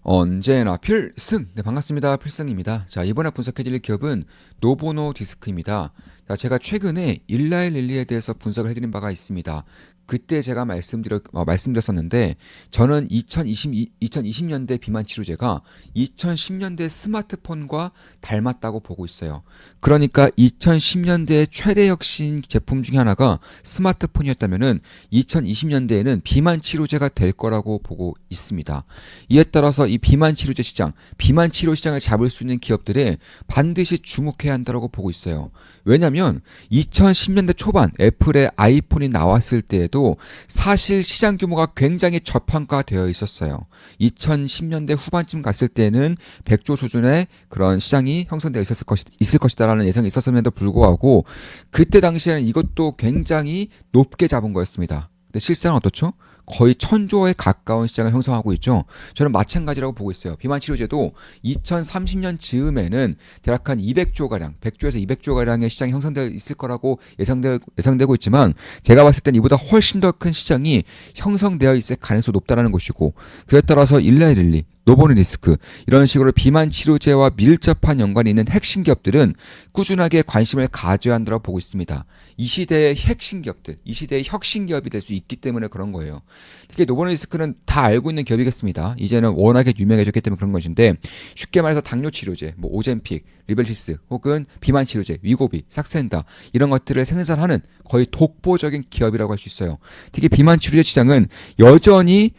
언제나 필승! 네, 반갑습니다. 필승입니다. 자, 이번에 분석해드릴 기업은 노보노디스크입니다. 자, 제가 최근에 일라일 릴리에 대해서 분석을 해드린 바가 있습니다. 그때 제가 말씀드렸었는데, 저는 2020년대 비만 치료제가 2010년대 스마트폰과 닮았다고 보고 있어요. 그러니까 2010년대 최대 혁신 제품 중에 하나가 스마트폰이었다면은 2020년대에는 비만 치료제가 될 거라고 보고 있습니다. 이에 따라서 이 비만 치료제 시장, 비만 치료 시장을 잡을 수 있는 기업들에 반드시 주목해야 한다고 보고 있어요. 왜냐하면 2010년대 초반 애플의 아이폰이 나왔을 때에도 사실 시장 규모가 굉장히 저평가되어 있었어요. 2010년대 후반쯤 갔을 때는 100조 수준의 그런 시장이 형성되어 있을 것이다라는 예상이 있었음에도 불구하고 그때 당시에는 이것도 굉장히 높게 잡은 거였습니다. 근데 실상은 어떻죠? 거의 1000조에 가까운 시장을 형성하고 있죠. 저는 마찬가지라고 보고 있어요. 비만 치료제도 2030년 즈음에는 대략 한 200조가량, 100조에서 200조가량의 시장이 형성되어 있을 거라고 예상되고 있지만 제가 봤을 땐 이보다 훨씬 더 큰 시장이 형성되어 있을 가능성이 높다는 것이고 그에 따라서 일라이릴리, 노보노디스크 이런 식으로 비만 치료제와 밀접한 연관이 있는 핵심 기업들은 꾸준하게 관심을 가져야 한다고 보고 있습니다. 이 시대의 핵심 기업들, 이 시대의 혁신 기업이 될 수 있기 때문에 그런 거예요. 특히 노보노디스크는 다 알고 있는 기업이겠습니다. 이제는 워낙에 유명해졌기 때문에 그런 것인데 쉽게 말해서 당뇨 치료제, 뭐 오젬픽, 리벨시스 혹은 비만 치료제, 위고비, 삭센다 이런 것들을 생산하는 거의 독보적인 기업이라고 할 수 있어요. 특히 비만 치료제 시장은 여전히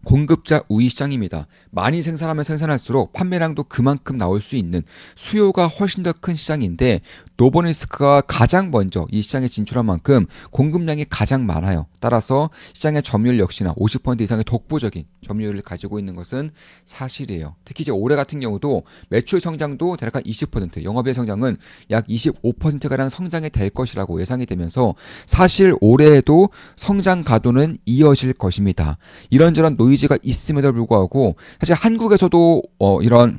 공급자 우위 시장입니다. 많이 생산하면 생산할수록 판매량도 그만큼 나올 수 있는 수요가 훨씬 더 큰 시장인데 노보노디스크가 가장 먼저 이 시장에 진출한 만큼 공급량이 가장 많아요. 따라서 시장의 점유율 역시나 50% 이상의 독보적인 점유율을 가지고 있는 것은 사실이에요. 특히 이제 올해 같은 경우도 매출 성장도 대략 한 20%, 영업외 성장은 약 25%가량 성장이 될 것이라고 예상이 되면서 사실 올해에도 성장 가도는 이어질 것입니다. 이런저런 노이즈가 있음에도 불구하고 사실 한국에서도 이런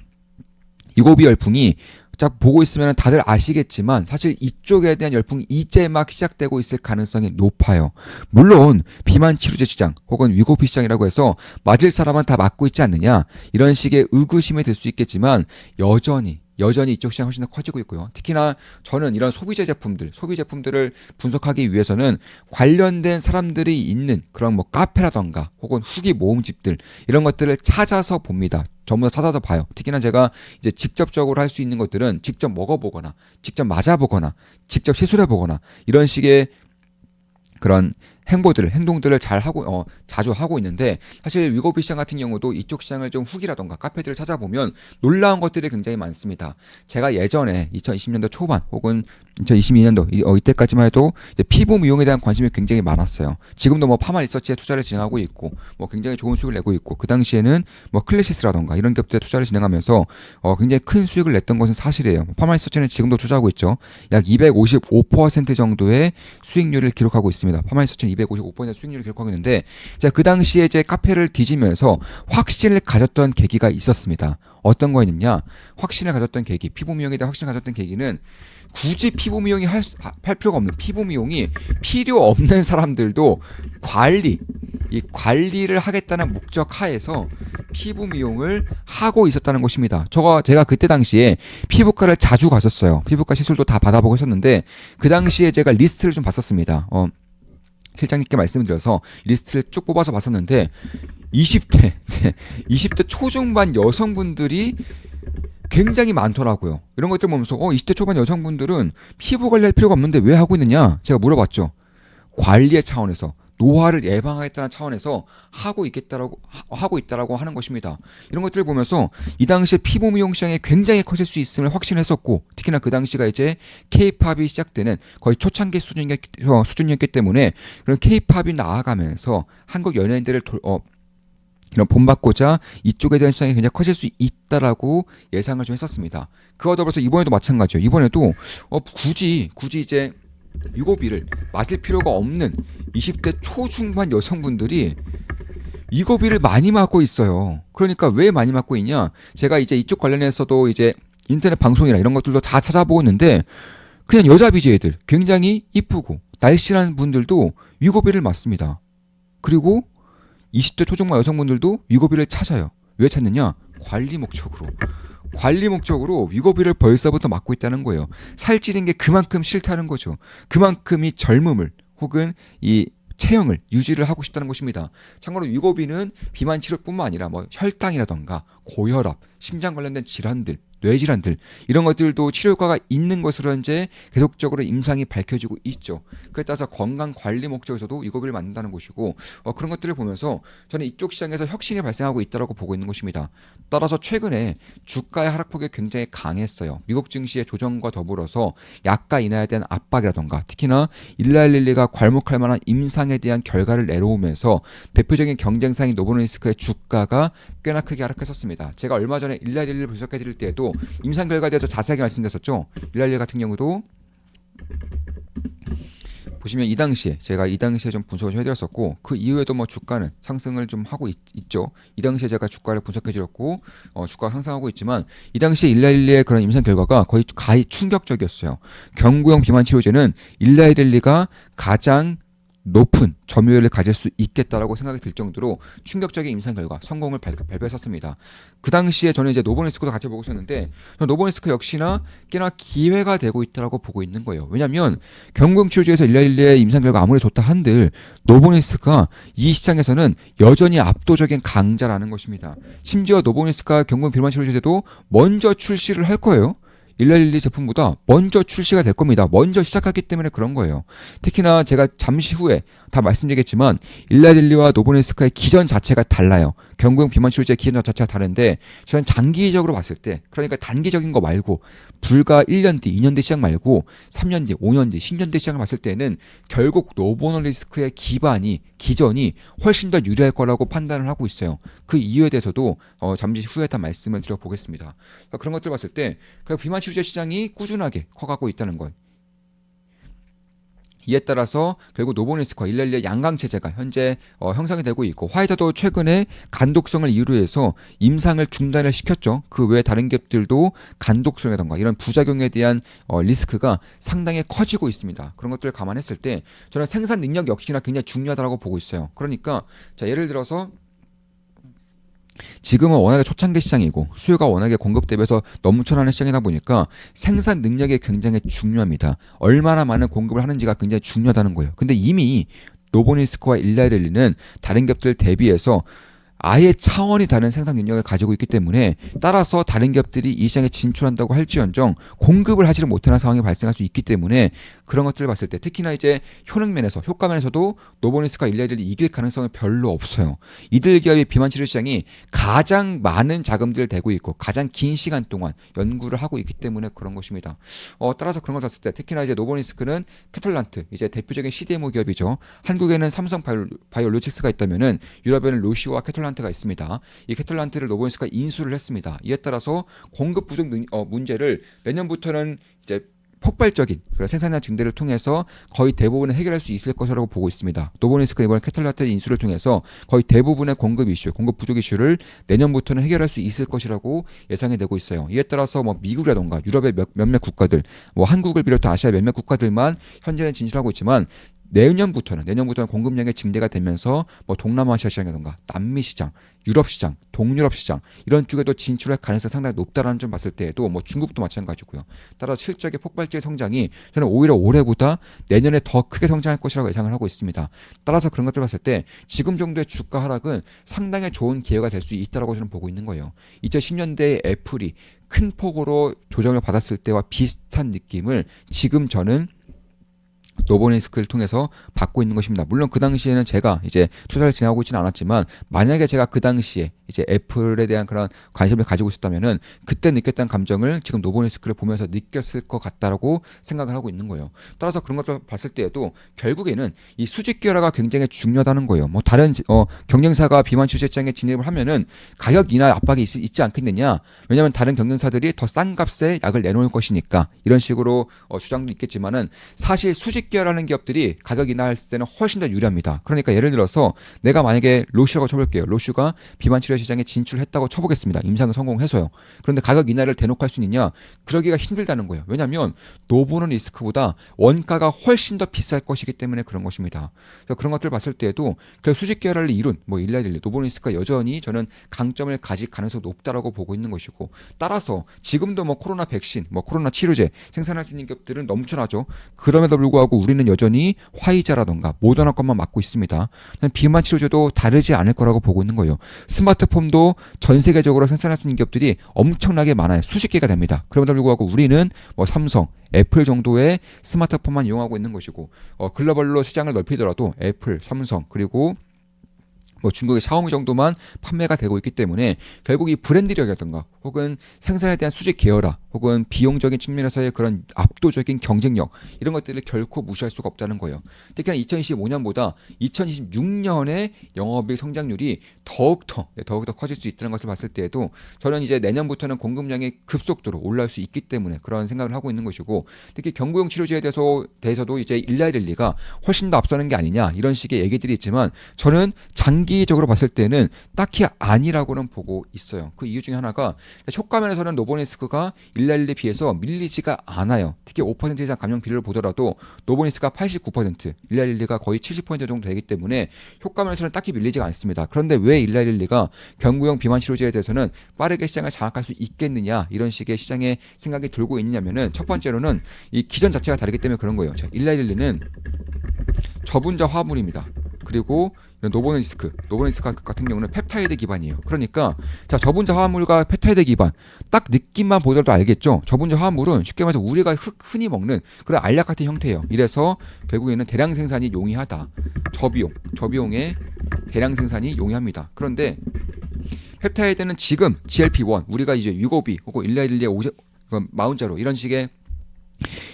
이고비 열풍이 딱 보고 있으면 다들 아시겠지만 사실 이쪽에 대한 열풍이 이제 막 시작되고 있을 가능성이 높아요. 물론 비만 치료제 시장 혹은 위고비 시장이라고 해서 맞을 사람은 다 맞고 있지 않느냐 이런 식의 의구심이 들 수 있겠지만 여전히 이쪽 시장이 훨씬 더 커지고 있고요. 특히나 저는 이런 소비 제품들을 분석하기 위해서는 관련된 사람들이 있는 그런 뭐 카페라던가 혹은 후기 모음집들 이런 것들을 찾아서 봅니다. 전부 다 찾아서 봐요. 특히나 제가 이제 직접적으로 할 수 있는 것들은 직접 먹어보거나, 직접 맞아보거나, 직접 시술해보거나 이런 식의 그런 행동들을 자주 하고 있는데 사실 위고비 시장 같은 경우도 이쪽 시장을 좀 후기라던가 카페들을 찾아보면 놀라운 것들이 굉장히 많습니다. 제가 예전에 2020년도 초반 혹은 2022년도 이때까지만 해도 이제 피부 미용에 대한 관심이 굉장히 많았어요. 지금도 뭐 파마 리서치에 투자를 진행하고 있고 뭐 굉장히 좋은 수익을 내고 있고 그 당시에는 뭐 클래시스라던가 이런 기업들에 투자를 진행하면서 굉장히 큰 수익을 냈던 것은 사실이에요. 파마 리서치는 지금도 투자하고 있죠. 약 255% 정도의 수익률을 기록하고 있습니다. 파마 리서치는 255% 수익률을 기록하고 있는데 제가 그 당시에 이제 카페를 뒤지면서 확신을 가졌던 계기가 있었습니다. 어떤 거였느냐? 확신을 가졌던 계기, 피부 미용에 대한 확신을 가졌던 계기는 굳이 피부 미용이 할 필요가 없는 피부 미용이 필요 없는 사람들도 이 관리를 하겠다는 목적 하에서 피부 미용을 하고 있었다는 것입니다. 제가 그때 당시에 피부과를 자주 갔었어요. 피부과 시술도 다 받아보고 했었는데 그 당시에 제가 리스트를 좀 봤었습니다. 실장님께 말씀드려서 리스트를 쭉 뽑아서 봤었는데 20대 초중반 여성분들이 굉장히 많더라고요. 이런 것들 보면서 20대 초반 여성분들은 피부 관리할 필요가 없는데 왜 하고 있느냐 제가 물어봤죠. 관리의 차원에서 노화를 예방하겠다는 차원에서 하고 있다라고 하는 것입니다. 이런 것들을 보면서 이 당시에 피부 미용 시장이 굉장히 커질 수 있음을 확신했었고 특히나 그 당시가 이제 K-팝이 시작되는 거의 초창기 수준이었기 때문에 그런 K-팝이 나아가면서 한국 연예인들을 이런 본받고자 이쪽에 대한 시장이 굉장히 커질 수 있다라고 예상을 좀 했었습니다. 그와 더불어서 이번에도 마찬가지예요. 이번에도 굳이 이제 위고비를 맞을 필요가 없는 20대 초중반 여성분들이 위고비를 많이 맞고 있어요. 그러니까 왜 많이 맞고 있냐? 제가 이제 이쪽 관련해서도 이제 인터넷 방송이나 이런 것들도 다 찾아보고 있는데 그냥 여자 BJ들 굉장히 이쁘고 날씬한 분들도 위고비를 맞습니다. 그리고 20대 초중반 여성분들도 위고비를 찾아요. 왜 찾느냐? 관리 목적으로. 관리 목적으로 위고비를 벌써부터 막고 있다는 거예요. 살찌는 게 그만큼 싫다는 거죠. 그만큼 이 젊음을 혹은 이 체형을 유지를 하고 싶다는 것입니다. 참고로 위고비는 비만 치료뿐만 아니라 뭐 혈당이라던가 고혈압, 심장 관련된 질환들, 뇌질환들 이런 것들도 치료 효과가 있는 것으로 현재 계속적으로 임상이 밝혀지고 있죠. 그에 따라서 건강 관리 목적에서도 위고비를 만든다는 것이고 그런 것들을 보면서 저는 이쪽 시장에서 혁신이 발생하고 있다고 보고 있는 것입니다. 따라서 최근에 주가의 하락폭이 굉장히 강했어요. 미국 증시의 조정과 더불어서 약가 인하에 대한 압박이라던가 특히나 일라일릴리가 괄목할 만한 임상에 대한 결과를 내놓으면서 대표적인 경쟁사인 노보노디스크의 주가가 꽤나 크게 하락했었습니다. 제가 얼마 전에 일라일릴리를 분석해 드릴 때에도 임상 결과에 대해서 자세하게 말씀드렸었죠. 일라일릴리 같은 경우도 보시면 이 당시에 제가 이 당시에 좀 분석을 좀 해드렸었고 그 이후에도 뭐 주가는 상승을 좀 하고 있죠. 이 당시에 제가 주가를 분석해드렸고 주가가 상승하고 있지만 이 당시에 일라일리의 그런 임상 결과가 거의 가히 충격적이었어요. 경구용 비만 치료제는 일라일리가 가장 높은 점유율을 가질 수 있겠다라고 생각이 들 정도로 충격적인 임상 결과 성공을 발표했었습니다. 그 당시에 저는 이제 노보노디스크도 같이 보고 있었는데 노보노디스크 역시나 꽤나 기회가 되고 있다라고 보고 있는 거예요. 왜냐하면 경구용 치료제에서 일라일리의 임상 결과 아무리 좋다 한들 노보노디스크가 이 시장에서는 여전히 압도적인 강자라는 것입니다. 심지어 노보노디스크가 경구용 비만 치료제도 먼저 출시를 할 거예요. 일라일리 제품보다 먼저 출시가 될 겁니다. 먼저 시작했기 때문에 그런 거예요. 특히나 제가 잠시 후에 다 말씀드리겠지만 일라일리와 노보노디스크의 기전 자체가 달라요. 경구용 비만 치료제 기전 자체가 다른데 저는 장기적으로 봤을 때 그러니까 단기적인 거 말고 불과 1년 뒤, 2년 뒤 시장 말고 3년 뒤, 5년 뒤, 10년 뒤 시장을 봤을 때는 결국 노보노디스크의 기전이 훨씬 더 유리할 거라고 판단을 하고 있어요. 그 이유에 대해서도 잠시 후에 다 말씀을 드려보겠습니다. 그런 것들 봤을 때 비만 치료제 시장이 꾸준하게 커가고 있다는 것. 이에 따라서 결국 노보노디스크와 일라일리의 양강 체제가 현재 형성이 되고 있고 화이자도 최근에 간독성을 이유로 해서 임상을 중단을 시켰죠. 그 외에 다른 기업들도 간독성이라던가 이런 부작용에 대한 리스크가 상당히 커지고 있습니다. 그런 것들을 감안했을 때 저는 생산 능력 역시나 굉장히 중요하다고 보고 있어요. 그러니까 자 예를 들어서 지금은 워낙에 초창기 시장이고 수요가 워낙에 공급 대비해서 너무 천안한 시장이다 보니까 생산 능력이 굉장히 중요합니다. 얼마나 많은 공급을 하는지가 굉장히 중요하다는 거예요. 근데 이미 노보노디스크와 일라일리는 다른 기업들 대비해서 아예 차원이 다른 생산 능력을 가지고 있기 때문에 따라서 다른 기업들이 이 시장에 진출한다고 할지언정 공급을 하지를 못하는 상황이 발생할 수 있기 때문에 그런 것들을 봤을 때 특히나 이제 효능면에서 효과면에서도 노보노디스크가 일라일리를 이길 가능성은 별로 없어요. 이들 기업의 비만 치료 시장이 가장 많은 자금들을 대고 있고 가장 긴 시간 동안 연구를 하고 있기 때문에 그런 것입니다. 따라서 그런 걸 봤을 때 특히나 이제 노보노디스크는 캐톨란트 이제 대표적인 CDMO 기업이죠. 한국에는 삼성 바이오로직스가 있다면은 유럽에는 로시오와 캐톨란트 가 있습니다. 이 캐톨란트를 노보노디스크가 인수를 했습니다. 이에 따라서 공급 부족 문제를 내년부터는 이제 폭발적인 그런 생산량 증대를 통해서 거의 대부분을 해결할 수 있을 것이라고 보고 있습니다. 노보노디스크는 이번에 캐톨란트 인수를 통해서 거의 대부분의 공급 이슈, 공급 부족 이슈를 내년부터는 해결할 수 있을 것이라고 예상이 되고 있어요. 이에 따라서 뭐 미국이라던가 유럽의 몇몇 국가들, 뭐 한국을 비롯한 아시아 몇몇 국가들만 현재는 진출하고 있지만 내년부터는 공급량의 증대가 되면서 뭐 동남아시아 시장이라던가 남미 시장, 유럽 시장, 동유럽 시장 이런 쪽에도 진출할 가능성이 상당히 높다라는 점 봤을 때에도 뭐 중국도 마찬가지고요. 따라서 실적의 폭발적인 성장이 저는 오히려 올해보다 내년에 더 크게 성장할 것이라고 예상을 하고 있습니다. 따라서 그런 것들 봤을 때 지금 정도의 주가 하락은 상당히 좋은 기회가 될 수 있다고 저는 보고 있는 거예요. 2010년대에 애플이 큰 폭으로 조정을 받았을 때와 비슷한 느낌을 지금 저는 노보노디스크를 통해서 받고 있는 것입니다. 물론 그 당시에는 제가 이제 투자를 진행하고 있지는 않았지만 만약에 제가 그 당시에 이제 애플에 대한 그런 관심을 가지고 있었다면은 그때 느꼈던 감정을 지금 노보노디스크를 보면서 느꼈을 것 같다라고 생각을 하고 있는 거예요. 따라서 그런 것들 봤을 때에도 결국에는 이 수직 결화가 굉장히 중요하다는 거예요. 뭐 다른 경쟁사가 비만 치료 시장에 진입을 하면은 가격 인하 압박이 있지 않겠느냐? 왜냐하면 다른 경쟁사들이 더 싼 값에 약을 내놓을 것이니까 이런 식으로 주장도 있겠지만은 사실 수직 결하는 기업들이 가격 인하할 때는 훨씬 더 유리합니다. 그러니까 예를 들어서 내가 만약에 로슈라고 쳐볼게요. 로슈가 비만 치료 시장에 진출했다고 쳐보겠습니다. 임상 성공해서요. 그런데 가격 인하를 대놓고 할 수 있느냐? 그러기가 힘들다는 거예요. 왜냐하면 노보노디스크보다 원가가 훨씬 더 비쌀 것이기 때문에 그런 것입니다. 그래서 그런 것들을 봤을 때에도 그 수직 계열을 이룬 뭐 일라일리, 노보노디스크가 여전히 저는 강점을 가질 가능성이 높다라고 보고 있는 것이고, 따라서 지금도 뭐 코로나 백신, 뭐 코로나 치료제 생산할 수 있는 기업들은 넘쳐나죠. 그럼에도 불구하고 우리는 여전히 화이자라던가 모더나 것만 맞고 있습니다. 비만 치료제도 다르지 않을 거라고 보고 있는 거예요. 스마트폰도 전 세계적으로 생산할 수 있는 기업들이 엄청나게 많아요. 수십 개가 됩니다. 그럼에도 불구하고 우리는 뭐 삼성, 애플 정도의 스마트폰만 이용하고 있는 것이고, 글로벌로 시장을 넓히더라도 애플, 삼성, 그리고 뭐 중국의 샤오미 정도만 판매가 되고 있기 때문에 결국 이 브랜드력이라든가 혹은 생산에 대한 수직 계열화 혹은 비용적인 측면에서의 그런 압도적인 경쟁력, 이런 것들을 결코 무시할 수가 없다는 거예요. 특히나 2025년보다 2026년의 영업이익 성장률이 더욱더 커질 수 있다는 것을 봤을 때에도 저는 이제 내년부터는 공급량이 급속도로 올라올 수 있기 때문에 그런 생각을 하고 있는 것이고, 특히 경구용 치료제에 대해서도 이제 일라일릴리가 훨씬 더 앞서는 게 아니냐, 이런 식의 얘기들이 있지만 저는 장기적으로 봤을 때는 딱히 아니라고는 보고 있어요. 그 이유 중에 하나가 효과면에서는 노보니스크가 일라일리에 비해서 밀리지가 않아요. 특히 5% 이상 감량 비율을 보더라도 노보니스크가 89%, 일라일리가 거의 70% 정도 되기 때문에 효과면에서는 딱히 밀리지가 않습니다. 그런데 왜 일라일리가 경구용 비만 치료제에 대해서는 빠르게 시장을 장악할 수 있겠느냐, 이런 식의 시장의 생각이 들고 있느냐면은, 첫 번째로는 이 기전 자체가 다르기 때문에 그런 거예요. 자, 일라일리는 저분자 화합물입니다. 그리고 노보노디스크 같은 경우는 펩타이드 기반이에요. 그러니까 자, 저분자 화합물과 펩타이드 기반, 딱 느낌만 보더라도 알겠죠. 저분자 화합물은 쉽게 말해서 우리가 흔히 먹는 그런 알약 같은 형태예요. 이래서 결국에는 대량 생산이 용이하다. 저비용의 대량 생산이 용이합니다. 그런데 펩타이드는 지금 GLP-1, 우리가 이제 위고비 혹은 일라일리의 마운자로 이런 식의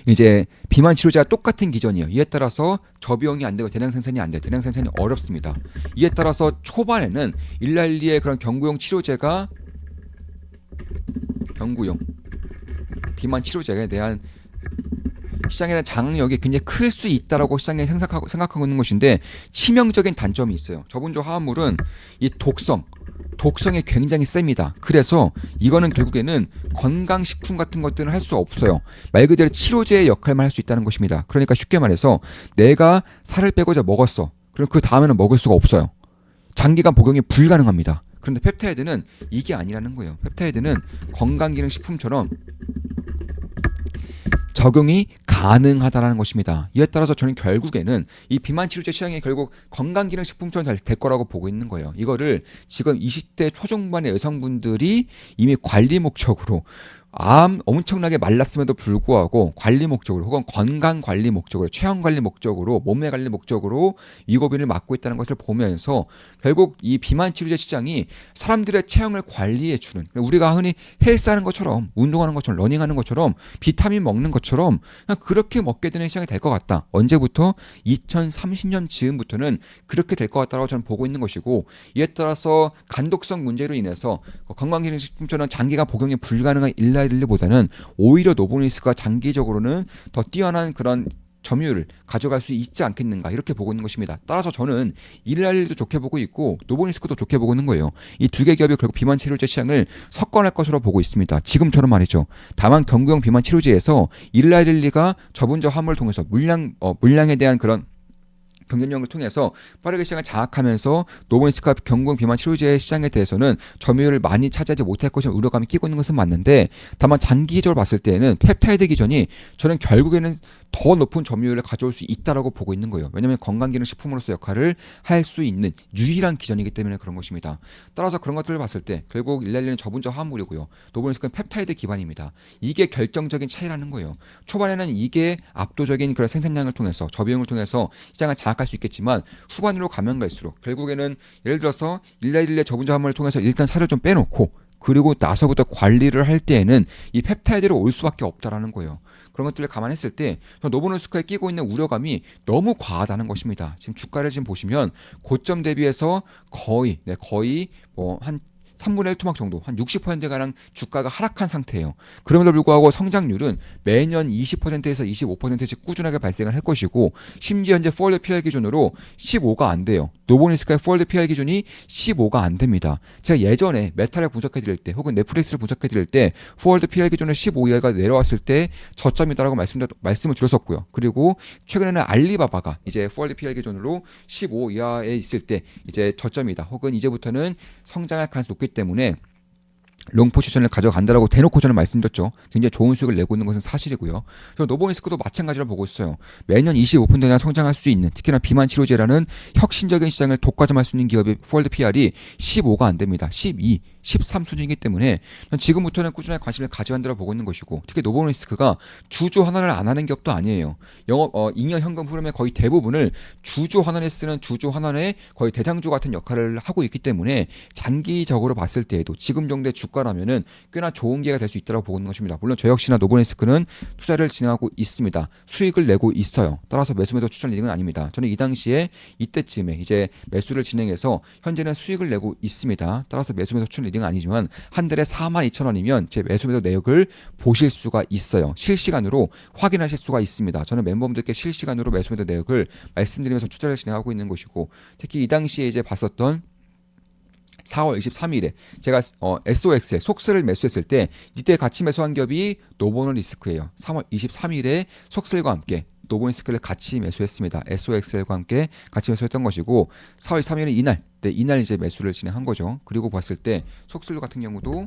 이제 비만 치료제와 똑같은 기전이에요. 이에 따라서 저비용이 안 되고 대량 생산이 안 돼요. 대량 생산이 어렵습니다. 이에 따라서 초반에는 일라일리의 그런 경구용 치료제가 경구용 비만 치료제에 대한 시장에 대한 장악력이 굉장히 클 수 있다라고 시장에 생각하고 있는 것인데, 치명적인 단점이 있어요. 저분자 화합물은 이 독성이 굉장히 셉니다. 그래서 이거는 결국에는 건강식품 같은 것들은 할 수 없어요. 말 그대로 치료제의 역할만 할 수 있다는 것입니다. 그러니까 쉽게 말해서 내가 살을 빼고자 먹었어. 그럼 그 다음에는 먹을 수가 없어요. 장기간 복용이 불가능합니다. 그런데 펩타이드는 이게 아니라는 거예요. 펩타이드는 건강기능식품처럼 적용이 가능하다는 것입니다. 이에 따라서 저는 결국에는 이 비만 치료제 시장이 결국 건강기능식품처럼 될 거라고 보고 있는 거예요. 이거를 지금 20대 초중반의 여성분들이 이미 관리 목적으로 엄청나게 말랐음에도 불구하고 관리 목적으로 혹은 건강 관리 목적으로, 체형 관리 목적으로, 몸매 관리 목적으로 위고비를 맞고 있다는 것을 보면서 결국 이 비만 치료제 시장이 사람들의 체형을 관리해 주는, 우리가 흔히 헬스하는 것처럼, 운동하는 것처럼, 러닝하는 것처럼, 비타민 먹는 것처럼 그냥 그렇게 먹게 되는 시장이 될 것 같다. 언제부터? 2030년 즈음부터는 그렇게 될 것 같다고 저는 보고 있는 것이고, 이에 따라서 간독성 문제로 인해서 건강기능식품처럼 장기간 복용이 불가능한 일라일리보다는 오히려 노보니스크가 장기적으로는 더 뛰어난 그런 점유율을 가져갈 수 있지 않겠는가, 이렇게 보고 있는 것입니다. 따라서 저는 일라일리도 좋게 보고 있고 노보니스크도 좋게 보고 있는 거예요. 이 두 개 기업이 결국 비만 치료제 시장을 석권할 것으로 보고 있습니다. 지금처럼 말이죠. 다만 경구용 비만 치료제에서 일라일리가 저분자 화물을 통해서 물량에 대한 그런 경쟁력을 통해서 빠르게 시장을 장악하면서 노보니스크가 경구용 비만 치료제 시장에 대해서는 점유율을 많이 차지하지 못할 것이라는 우려감이 끼고 있는 것은 맞는데, 다만 장기적으로 봤을 때는 펩타이드 기전이 저는 결국에는 더 높은 점유율을 가져올 수 있다라고 보고 있는 거예요. 왜냐하면 건강기능식품으로서 역할을 할 수 있는 유일한 기전이기 때문에 그런 것입니다. 따라서 그런 것들을 봤을 때 결국 일라일리는 저분자 화합물이고요. 노보니스크는 펩타이드 기반입니다. 이게 결정적인 차이라는 거예요. 초반에는 이게 압도적인 그런 생산량을 통해서, 저비용을 통해서 시장을 장악할 수 있겠지만 후반으로 가면 갈수록 결국에는 예를 들어서 일라일리의 저분자 화합물을 통해서 일단 살을 좀 빼놓고 그리고 나서부터 관리를 할 때에는 이 펩타이드로 올 수밖에 없다라는 거예요. 그런 것들을 감안했을 때 노보노디스크에 끼고 있는 우려감이 너무 과하다는 것입니다. 지금 주가를 지금 보시면 고점 대비해서 거의 뭐 한 3분의 1 토막 정도, 한 60%가량 주가가 하락한 상태예요. 그럼에도 불구하고 성장률은 매년 20%에서 25%씩 꾸준하게 발생을 할 것이고, 심지어 현재 포워드 PL 기준으로 15가 안 돼요. 노보니스카의 포워드 PL 기준이 15가 안 됩니다. 제가 예전에 메타를 분석해 드릴 때 혹은 넷플릭스를 분석해 드릴 때 포워드 PL 기준으로 15 이하가 내려왔을 때 저점이다라고 말씀을 드렸었고요. 그리고 최근에는 알리바바가 이제 포워드 PL 기준으로 15 이하에 있을 때 이제 저점이다 혹은 이제부터는 성장할 가능성이 높기 때문에 롱 포지션을 가져간다라고 대놓고 저는 말씀드렸죠. 굉장히 좋은 수익을 내고 있는 것은 사실이고요. 저 노보니스크도 마찬가지로 보고 있어요. 매년 25%나 성장할 수 있는, 특히나 비만 치료제라는 혁신적인 시장을 독과점할 수 있는 기업의 포워드 PR이 15가 안 됩니다. 12, 13 수준이기 때문에 지금부터는 꾸준하게 관심을 가져야 한다고 보고 있는 것이고, 특히 노보니스크가 주주 환원을 안 하는 기업도 아니에요. 잉여 현금 흐름의 거의 대부분을 주주 환원에 쓰는 주주 환원의 거의 대장주 같은 역할을 하고 있기 때문에 장기적으로 봤을 때에도 지금 정도의 주가라면은 꽤나 좋은 기회가 될 수 있다고 보고 있는 것입니다. 물론 저 역시나 노보니스크는 투자를 진행하고 있습니다. 수익을 내고 있어요. 따라서 매수 추천 리딩은 아닙니다. 저는 이 당시에 이때쯤에 이제 매수를 진행해서 현재는 수익을 내고 있습니다. 따라서 매수 추천 리딩은 아니지만 한 달에 42,000원이면 제 매수 내역을 보실 수가 있어요. 실시간으로 확인하실 수가 있습니다. 저는 멤버분들께 실시간으로 매수 내역을 말씀드리면서 투자를 진행하고 있는 것이고, 특히 이 당시에 이제 봤었던 4월 23일에 제가 SOX에 속세를 매수했을 때 이때 같이 매수한 기업이 노보노디스크예요. 3월 23일에 속세과 함께 노보니스크를 같이 매수했습니다. SOXL과 함께 같이 매수했던 것이고, 4월 3일은 이날 이제 매수를 진행한 거죠. 그리고 봤을 때 속슬 같은 경우도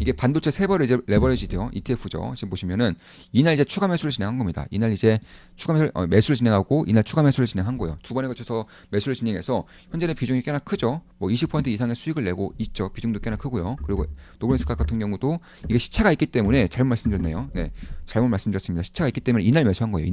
이게 반도체 세벌 레버리지죠. ETF죠. 지금 보시면은 이날 이제 추가 매수를 진행한 겁니다. 이날 이제 추가 매수를 진행하고 이날 추가 매수를 진행한 거예요. 두 번에 걸쳐서 매수를 진행해서 현재는 비중이 꽤나 크죠. 뭐 20% 이상의 수익을 내고 있죠. 비중도 꽤나 크고요. 그리고 노브레스카 같은 경우도 이게 시차가 있기 때문에 잘못 말씀드렸네요. 네, 잘못 말씀드렸습니다. 시차가 있기 때문에 이날 매수한 거예요.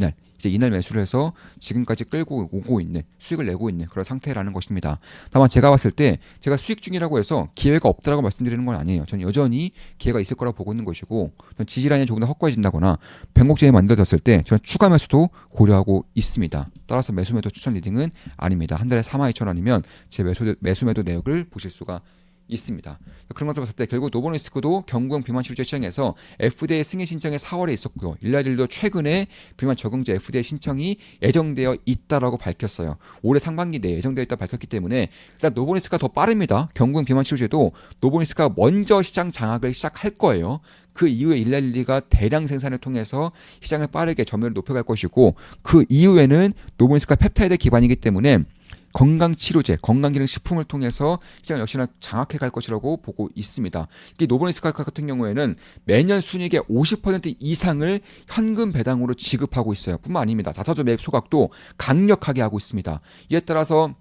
이날 매수를 해서 지금까지 끌고 오고 있는, 수익을 내고 있는 그런 상태라는 것입니다. 다만 제가 봤을 때 제가 수익 중이라고 해서 기회가 없다라고 말씀드리는 건 아니에요. 저는 여전히 기회가 있을 거라고 보고 있는 것이고, 지지라인이 조금 더 확고해진다거나 변곡점이 만들어졌을 때 저는 추가 매수도 고려하고 있습니다. 따라서 매수 매도 추천 리딩은 아닙니다. 한 달에 42,000원이면 제 매수 매도 내역을 보실 수가 있습니다. 그런 것들 봤을 때 결국 노보니스크도 경구용 비만 치료제 시장에서 FDA 승인 신청이 4월에 있었고요. 일라일도 최근에 비만 적응제 FDA 신청이 예정되어 있다라고 밝혔어요. 올해 상반기 내에 예정되어 있다 밝혔기 때문에 일단 노보니스크가 더 빠릅니다. 경구용 비만 치료제도 노보니스크가 먼저 시장 장악을 시작할 거예요. 그 이후에 일라일리가 대량 생산을 통해서 시장을 빠르게 점유율을 높여갈 것이고, 그 이후에는 노보니스크가 펩타이드 기반이기 때문에 건강치료제, 건강기능식품을 통해서 시장을 역시나 장악해 갈 것이라고 보고 있습니다. 이 노보니스카 같은 경우에는 매년 순이익의 50% 이상을 현금 배당으로 지급하고 있어요. 뿐만 아닙니다. 자사주 매입 소각도 강력하게 하고 있습니다. 이에 따라서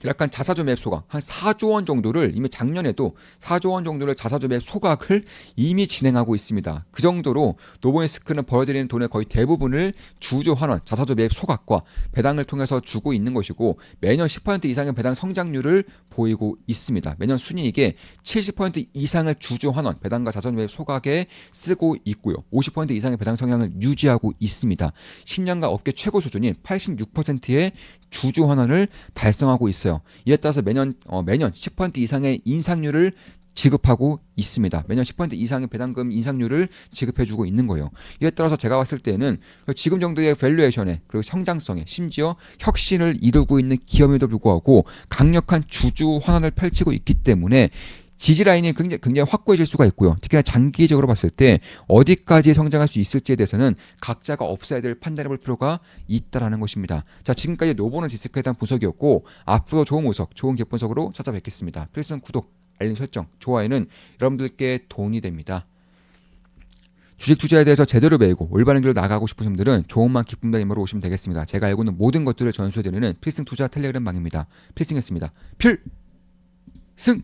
약간 자사주 매입 소각 한 4조 원 정도를 이미 작년에도 4조 원 정도를 자사주 매입 소각을 이미 진행하고 있습니다. 그 정도로 노보니스크는 벌어들이는 돈의 거의 대부분을 주주 환원, 자사주 매입 소각과 배당을 통해서 주고 있는 것이고, 매년 10% 이상의 배당 성장률을 보이고 있습니다. 매년 순이익의 70% 이상을 주주 환원, 배당과 자사주 매입 소각에 쓰고 있고요. 50% 이상의 배당 성향을 유지하고 있습니다. 10년간 업계 최고 수준인 86%의 주주 환원을 달성하고 있어요. 이에 따라서 매년 10% 이상의 인상률을 지급하고 있습니다. 매년 10% 이상의 배당금 인상률을 지급해주고 있는 거예요. 이에 따라서 제가 봤을 때는 지금 정도의 밸류에이션에, 그리고 성장성에, 심지어 혁신을 이루고 있는 기업에도 불구하고 강력한 주주 환원을 펼치고 있기 때문에 지지라인이 굉장히 확고해질 수가 있고요. 특히나 장기적으로 봤을 때 어디까지 성장할 수 있을지에 대해서는 각자가 없어야 될 판단해 볼 필요가 있다라는 것입니다. 자, 지금까지 노보노디스크에 대한 분석이었고, 앞으로 좋은 분석, 좋은 기업 분석으로 찾아뵙겠습니다. 필수는 구독, 알림 설정, 좋아요는 여러분들께 도움이 됩니다. 주식 투자에 대해서 제대로 배우고 올바른 길로 나가고 싶으신 분들은 좋은만 기쁨과 힘으로 오시면 되겠습니다. 제가 알고 있는 모든 것들을 전수해드리는 필승 투자 텔레그램 방입니다. 필승이었습니다. 필승!